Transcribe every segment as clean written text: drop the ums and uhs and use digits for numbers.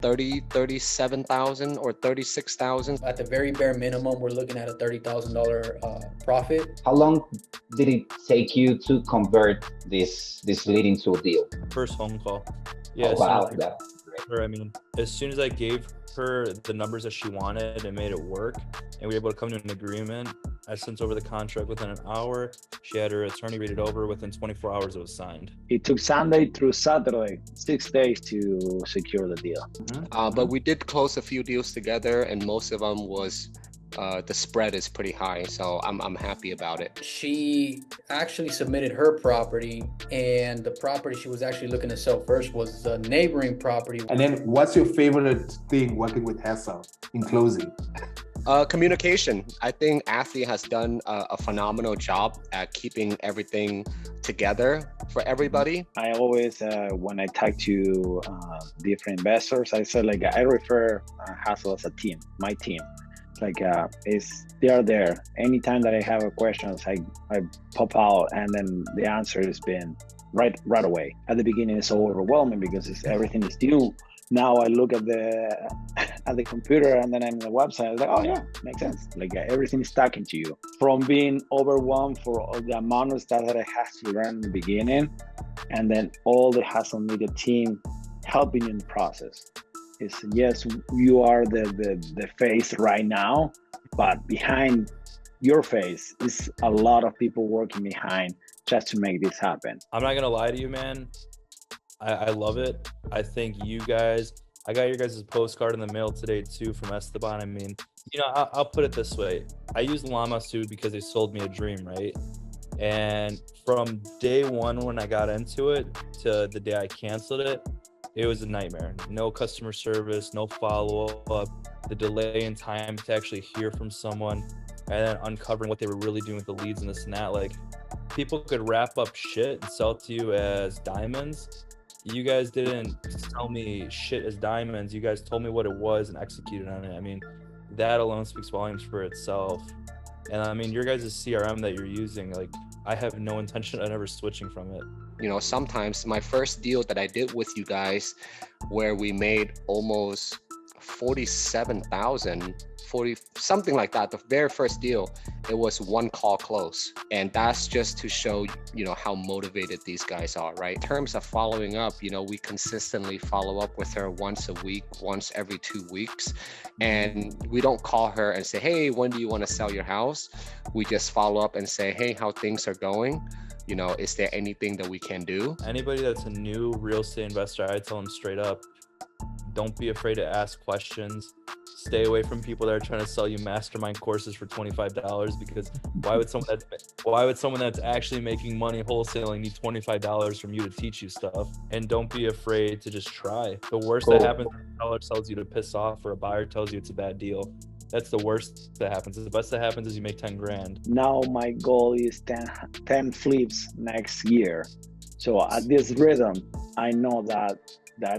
37,000 or 36,000. At the very bare minimum, we're looking at a $30,000 profit. How long did it take you to convert this lead into a deal? First phone call. Yeah, Oh, wow, that's great. I mean, as soon as I gave her the numbers that she wanted and made it work, and we were able to come to an agreement, I sent over the contract within an hour. She had her attorney read it over. Within 24 hours, it was signed. It took Sunday through Saturday, 6 days to secure the deal. But we did close a few deals together, and most of them was the spread is pretty high, so I'm happy about it. She actually submitted her property, and the property she was actually looking to sell first was a neighboring property. And then what's your favorite thing working with Hessa in closing? Communication. I think Athlete has done a phenomenal job at keeping everything together for everybody. I always, when I talk to different investors, I said like I refer Hustle as a team, my team. Like they are there. Anytime that I have a questions, I pop out, and then the answer has been right away. At the beginning, it's so overwhelming because everything is new. Now I look at the computer, and then I'm on the website. I was like, oh yeah, makes sense. Like everything is talking to you. From being overwhelmed for all the amount of stuff that I had to learn in the beginning, and then all the Hustle Media team helping you in the process. Is yes, you are the face right now, but behind your face is a lot of people working behind just to make this happen. I'm not gonna lie to you, man. I love it. I think you guys, I got your guys' postcard in the mail today too from Esteban. I mean, you know, I'll put it this way. I used Llama Suit because they sold me a dream, right? And from day one when I got into it to the day I canceled it, it was a nightmare. No customer service, no follow-up, the delay in time to actually hear from someone, and then uncovering what they were really doing with the leads and this and that. Like, people could wrap up shit and sell it to you as diamonds. You guys didn't tell me shit as diamonds. You guys told me what it was and executed on it. I mean, that alone speaks volumes for itself. And I mean, your guys' CRM that you're using, like, I have no intention of ever switching from it. You know, sometimes my first deal that I did with you guys, where we made almost 47,000, 40, something like that. The very first deal, it was one call close. And that's just to show, you know, how motivated these guys are, right? In terms of following up, you know, we consistently follow up with her once a week, once every 2 weeks. And we don't call her and say, hey, when do you want to sell your house? We just follow up and say, hey, how things are going? You know, is there anything that we can do? Anybody that's a new real estate investor, I tell them straight up, don't be afraid to ask questions. Stay away from people that are trying to sell you mastermind courses for $25, because why would someone that's actually making money wholesaling need $25 from you to teach you stuff? And don't be afraid to just try. The worst that happens is a seller tells you to piss off, or a buyer tells you it's a bad deal. That's the worst that happens. The best that happens is you make 10 grand. Now my goal is 10 flips next year. So at this rhythm, I know that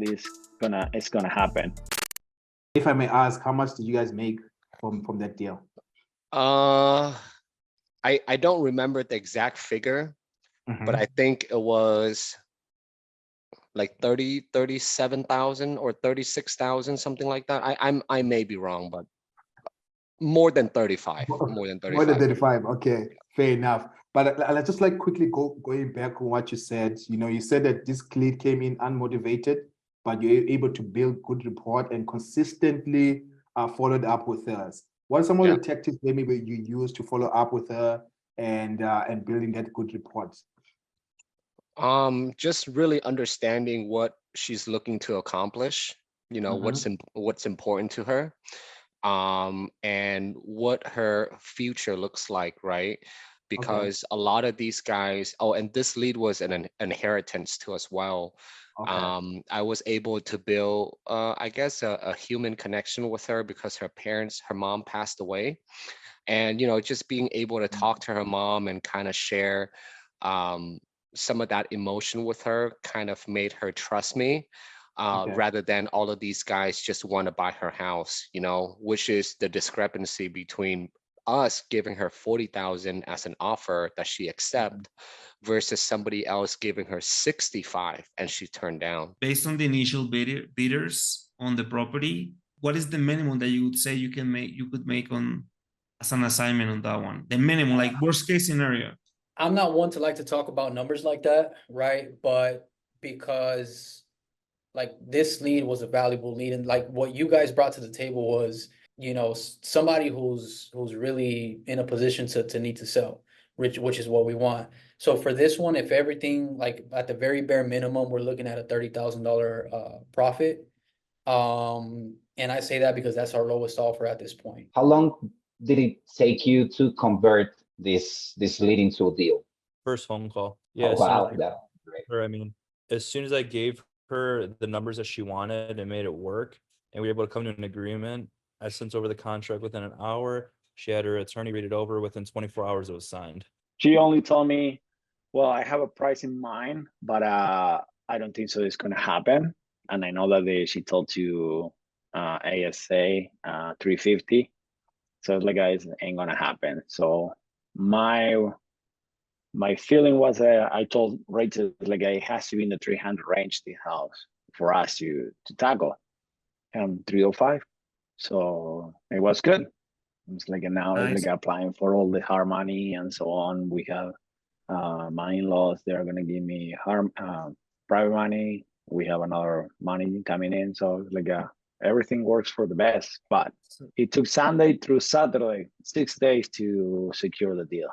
it's gonna happen. If I may ask, how much did you guys make from that deal? I don't remember the exact figure, but I think it was like 37,000 or 36,000, something like that. I may be wrong, but more than 35. More than 35. More than 35. Okay, fair enough. But I just like quickly going back on what you said. You know, you said that this lead came in unmotivated, but you're able to build good rapport and consistently followed up with us. What are some of the tactics maybe you use to follow up with her and building that good rapport? Just really understanding what she's looking to accomplish. You know, what's important to her, and what her future looks like, right? Because a lot of these guys, and this lead was an inheritance to as well. I was able to build, I guess, a human connection with her because her mom passed away. And, you know, just being able to talk to her mom and kind of share some of that emotion with her kind of made her trust me, rather than all of these guys just want to buy her house, you know, which is the discrepancy between us giving her 40,000 as an offer that she accepted versus somebody else giving her 65 and she turned down. Based on the initial bidders, on the property, what is the minimum that you would say you could make on as an assignment on that one? The minimum, like worst case scenario. I'm not one to like to talk about numbers like that, right? But because like this lead was a valuable lead, and like what you guys brought to the table was, you know, somebody who's really in a position to need to sell, which is what we want. So for this one, if everything, like at the very bare minimum, we're looking at a $30,000 profit. And I say that because that's our lowest offer at this point. How long did it take you to convert this lead into a deal? First phone call. Yeah. Oh, as soon as wow, I- that's great. her, I mean, as soon as I gave her the numbers that she wanted and made it work, and we were able to come to an agreement, I sent over the contract within an hour. She had her attorney read it over. Within 24 hours, it was signed. She only told me, well, I have a price in mind, but I don't think so it's gonna happen. And I know that she told you ASA 350. So it's like guys, ain't gonna happen. So my feeling was I told Rachel like it has to be in the 300 range the house for us to tackle, and 305. So it was good. It's like now it's Nice. like applying for all the hard money and so on. We have my in-laws, they're gonna give me private money. We have another money coming in. So like everything works for the best. But it took Sunday through Saturday, 6 days to secure the deal.